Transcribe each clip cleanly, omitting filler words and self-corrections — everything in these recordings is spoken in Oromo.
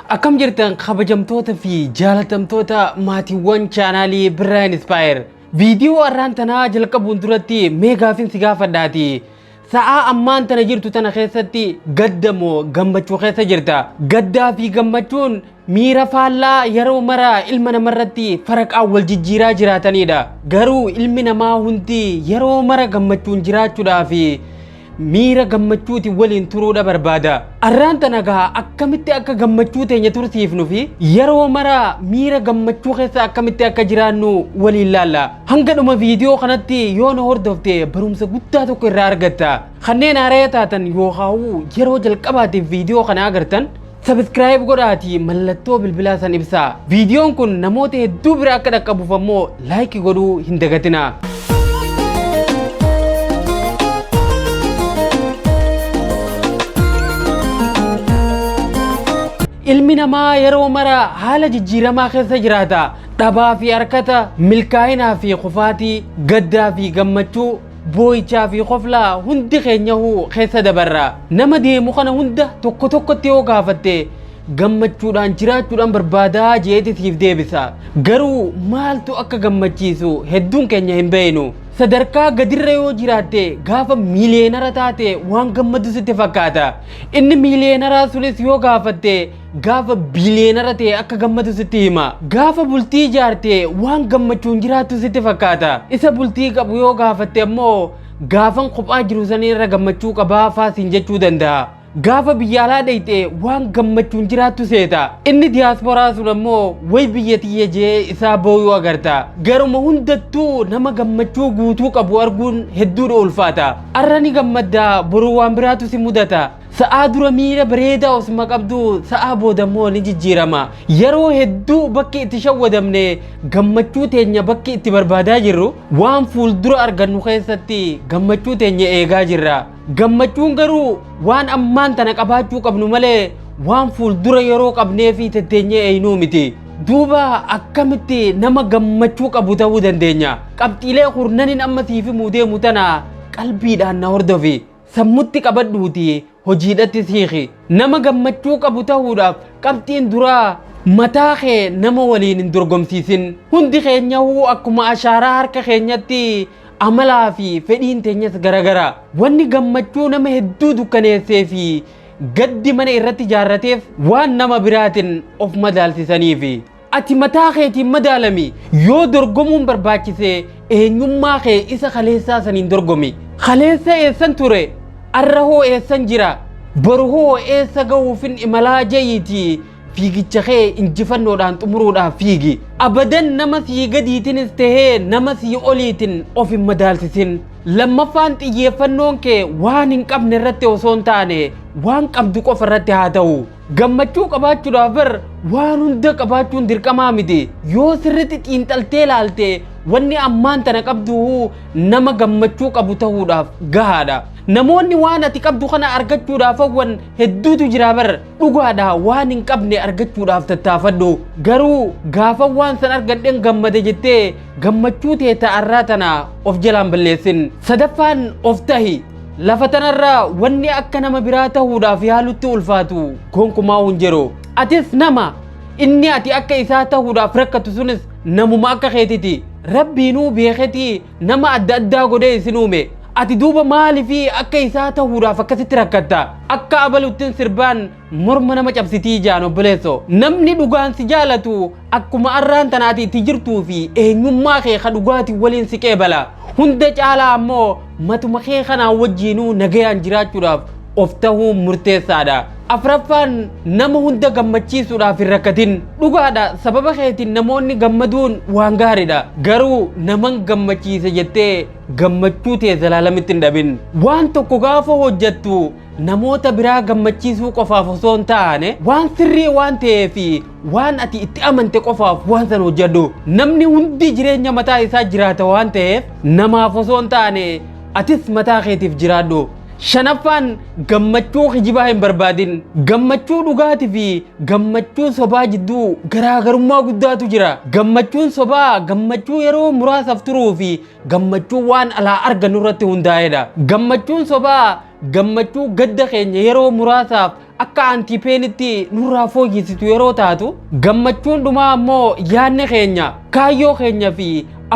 Akkam jirtan kabajamtoota fi jaalatamtoota maatiiwwan chaanaalii Birraan Inspire. Viidiyoo arraan tanaa jalqabuun duratti mee gaaffiin si gaafadhaati. Sa'aa ammaan tana jirtu tana keessatti gadda moo gammachuu keessa jirta? Gaddaa fi gammachuun miira faallaa yeroo mara ilma namarratti faraqaan wal jijjiiraa jiraatanidha. Garuu ilmi namaa hundi yeroo mara gammachuun jiraachuudhaaf miira gammachuuti waliin turuudha barbaada. Arraan tana gaa akkamitti akka gammachuu teenya tursiifnu fi yeroo mara miira gammachuu keessa akkamitti akka jiraannu waliin laalla. Hanga dhuma viidiyoo kanatti yoo na hordofte barumsa guddaa tokko irraa argatta. Kanneen haaraya taatan yookaan yeroo jalqabaatiif viidiyoo kana agartan subscribe godhaati mallattoo bilbilaa san ibsaa. Viidiyoon kun namoota hedduu bira akka dhaqqabuuf ammoo like godhuu hin dagatina. Ilmi namaa yeroo mara haala jijjiiramaa keessa jiraata. Dhabaa fi harkata, milkaa'inaa fi kufaatii, gaddaa fi gammachuu, boo'ichaa fi qoflaa hundi keenyahu keessa dabarra. Nama deemu kana hunda tokko tokkotti yoo gaafatte gammachuudhaan jiraachuudhaan barbaadaa jeeti siif deebisa. Garuu maaltu akka gammachiisu hedduun keenya hin beeknu. Sadarkaa gadirra yoo jiraatte gaafa miiliyeenara taate waan gammadu sitti fakkaata. Inni miiliyeenaraa sunis yoo gaafatte gaafa biiliyeenara ta'e akka gammadu sitti hima. Gaafa bultii ijaarte waan gammachuun jiraatu sitti fakkaata. Isa bultii qabu yoo gaafatte ammoo gaafan kophaa jiru sanirra gammachuu qabaa faasiin jechuu danda'a. Gaafa biyya alaa dhayxe waan gammachuun jiraattu seeta. Inni diyaasporaa sun ammoo way biyya tiyya jee isaa boo'uu agarta. Garuma hundattuu nama gammachuu guutuu qabu arguun hedduudha ulfaata. Arra ni gammadda boruu waan biraatu si mudata. Sa'aa dura miira bareedaa osuma qabdu sa'aa boodammoo ni jijjiirama. Yeroo hedduu bakki itti shawwadamne gammachuu teenya bakki itti barbaadaa jirru waan fuuldura argannu keessatti gammachuu teenya eegaa jirra. Gammachuun garuu waan ammaan tana qabaachuu qabnu malee waan fuuldura yeroo qabnee fi tetteenyee eeynuu miti. Duuba akkamitti nama gammachuu qabu ta'uu dandeenya? Qabxiilee kurnanin amma siif himuu deemu tana qalbiidhaan na hordofi. Sammutti qabadhuuti hojiidhatti hiiki. Nama gammachuu qabu ta'uudhaaf qabxiin duraa mataa kee nama waliin hin dorgomsiisin. Hundi keenyahu akkuma ashaaraa harka keenyatti amalaa fi fedhiin teenyas garagara. Wanni gammachuu nama hedduu dukkaneessee fi gaddi mana irratti ijaarrateef waan nama biraatiin of madaalsisaniifi. Ati mataa keetiin madaalami. Yoo dorgomuun barbaachise eenyummaa kee isa kaleessaa saniin dorgomi. Kaleessa eessan ture? Arra hoo eessan jira? Boru hoo eessa ga'uufin imalaa jayiiti fiigicha kee injifannoodhaan xumuruudhaaf fiigi. Abadan nama sii gadiitinis tahee nama sii oliitiin of hin madaalsisin. Lammaffaan xiyyeeffannoon kee waan hin qabne irratti osoo hin taane waan qabdu qofa irratti haa ta'u. Gammachuu qabaachuudhaaf bar waan hunda qabaachuun dirqamaa miti. Yoo sirriitti xiinxaltee laalte wanni ammaan tana qabdu nama gammachuu qabu ta'uudhaaf gahaadha. Namoonni waan ati qabdu kana argachuudhaaf hawwan hedduutu jira bar. Dhugaadha waan hin qabne argachuudhaaf tattaafadhu. Garuu gaafa waan san argadhen gammade jettee gammachuu tee ta'arraa tana of jalaan balleessin. Sadaffaan of tahi. Lafa tanarra wanni akka nama biraa ta'uudhaaf yaalutti ulfaatu gonkumaa hin jiru. Atis nama inni ati akka isaa ta'uudhaaf rakkatu sunis namuma akka keetiti. Rabbiinuu beeketi nama adda addaa godhee isin uume. Ati duuba maaliif akka isaa ta'uudhaaf akkasitti rakkatta? Akka abaluttiin sirbaan morma nama cabsitii jaan obboleesso. Namni dhugaan si jaalatu akkuma arraan tanaati itti jirtuu fi eenyummaa kee ka dhugaati waliin si qeebala. Hunda caalaa ammoo matuma kee kanaa wajjiinuu nagayaan jiraachuudhaaf of ta'uu murteessaadha. Afraffaan nama hunda gammachiisuudhaaf hin rakkatin. Dhugaadha sababa keetiin namoonni gammaduun waan gaariidha. Garuu naman gammachiise jettee gammachuu tee zalaalamitti hin dhabin. Waan tokko gaafa hojjettu namoota biraa gammachiisuu qofaaf osoo hin taane waan sirrii waan ta'eef waan ati itti amante qofaaf waan san hojjedhu. Namni hundi jireenya mataa isaa jiraata waan ta'eef namaaf osoo hin taane atis mataa keetiif jiraadhu. Shanaffaan gammachuu kijibaa hin barbaadin. Gammachuu dhugaatii fi gammachuu sobaa jidduu garaagarummaa guddaatu jira. Gammachuun sobaa gammachuu yeroo muraasaaf turuu fi gammachuu waan alaa argannu irratti hundaa'edha. Gammachuun sobaa gammachuu gadda keenya yeroo muraasaaf akka antipeenitti nurraa fooyyisitu yeroo taatu gammachuun dhumaa ammoo yaadni keenya kaayyoo keenya fi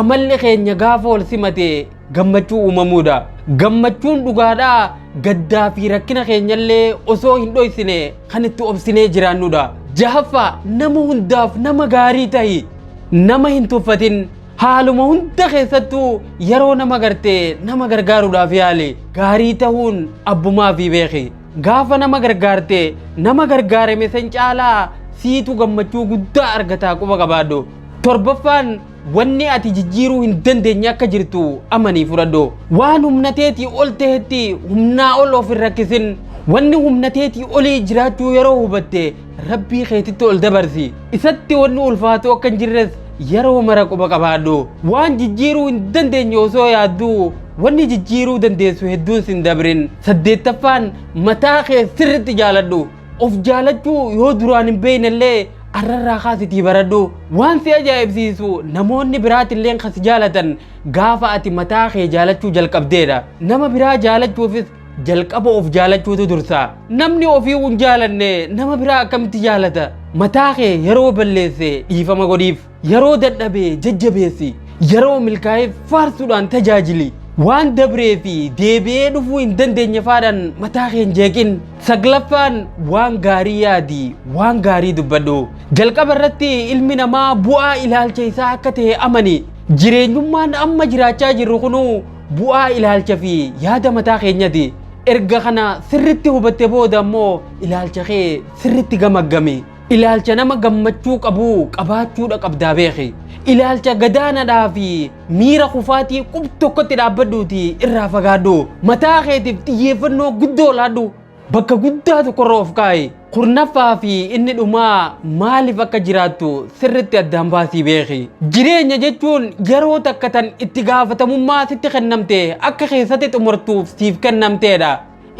amalli keenya gaafa ol simate gammachuu uumamuudha. Gammachuun dhugaadhaa gaddaa fi rakkina keenyallee osoo hin dhoysine kan itti obsinee jiraannudha. Jahaffaa nama hundaaf nama gaarii ta'i. Nama hin tuffatin. Haaluma hunda keessattuu yeroo nama gartee nama gargaaruudhaaf yaali. Gaarii ta'uun abbumaa fi beeki. Gaafa nama gargaarte nama gargaarame san caalaa siitu gammachuu guddaa argataa quba qabaadhu. Torbaffaan wanni ati jijjiiruu hin dandeenye akka jirtu amanii fudhadhu. Waan humna keetii ol ta'etti humnaa ol of hin rakkisin. Wanni humna keetii olii jiraachuu yeroo hubatte rabbii keetitti ol dabarsi. Isatti wanni ulfaatu akka hin jirres yeroo mara quba qabaadhu. Waan jijjiiruu hin dandeenye osoo yaaddu wanni jijjiiruu dandeessu hedduun sin dabrin. Saddeettaffaan mataa kee sirritti jaaladhu. Of jaalachuu yoo duraan hin beeknellee arrarraa kaasitii baradhu. Waan si ajaa'ibsiisu namoonni biraatillee kan si jaalatan gaafa ati mataa kee jaalachuu jalqabdeedha. Nama biraa jaalachuufis jalqaba of jaalachuutu dursa. Namni ofii hin jaalanne nama biraa akkamitti jaalata? Mataa kee yeroo balleesse dhiifama godhiif. Yeroo dadhabee jajjabeessi. Yeroo milkaa'eef faarsuudhaan tajaajili. Waan dabree fi deebi'ee dhufuu hin dandeenye faadhaan mataa kee hin jeeqin. Saglaffaan waan gaarii yaadi, waan gaarii dubbadhu. Jalqaba irratti ilmi namaa bu'aa ilaalcha isaa akka ta'e amani. Jireenyummaan amma jiraachaa jirru kunuu bu'aa ilaalcha fi yaada mataa keenyati. Erga kana sirritti hubatte booda ammoo ilaalcha kee sirritti gamaggami. Ilaalcha nama gammachuu qabu qabaachuudha qabdaa beeki. Ilaalcha gadaanadhaa fi miira kufaatii qub tokkotti dhaabbadhuuti irraa fagaadhu. Mataa keetiif xiyyeeffannoo guddoo laadhu. Bakka guddaa tokkorra of kaa'i. Kurnaffaa fi inni dhumaa maaliif akka jiraattu sirritti addaan baasii beeki. Jireenya jechuun yeroo takka tan itti gaafatamummaa sitti kennamte akka keessatti xumurtuuf siif kennamteedha.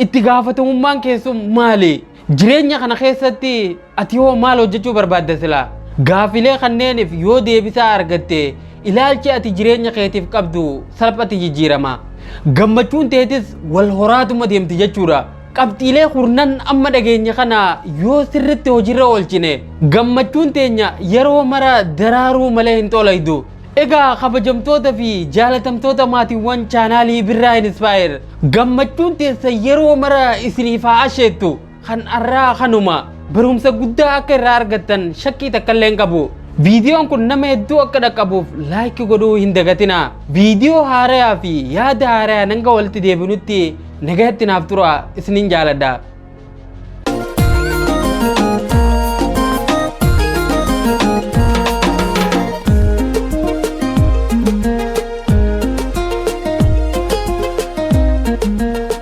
Itti gaafatamummaan keessum maali? Jireenya kana keessatti ati yoo maal hojjechuu barbaadda sila? Gaafilee kanneeniif yoo deebisaa argatte ilaalchi ati jireenya keetiif qabdu salphatti jijjiirama. Gammachuun teetis wal horaatuma deemti jechuudha. Qabxiilee kurnan amma dhageenya kana yoo sirritti hojiirra oolchine gammachuun teenya yeroo mara daraaruu malee hin xolaydu. Egaa kabajamtoota fi jaalatamtoota maatiiwwan chaanaalii Birraa Inspire gammachuun teessa yeroo mara isiniif haa asheettu. Kan arraa kanuma barumsa guddaa akka irraa argattan shakkii takka illee hin qabu. Viidiyoon kun nama hedduu akka dhaqqabuuf laayikii godhuu hin dagatina. Viidiyoo haarayaa fi yaada haarayaa nanga walitti deebinutti nagayatti naaf tura isinin jaaladha.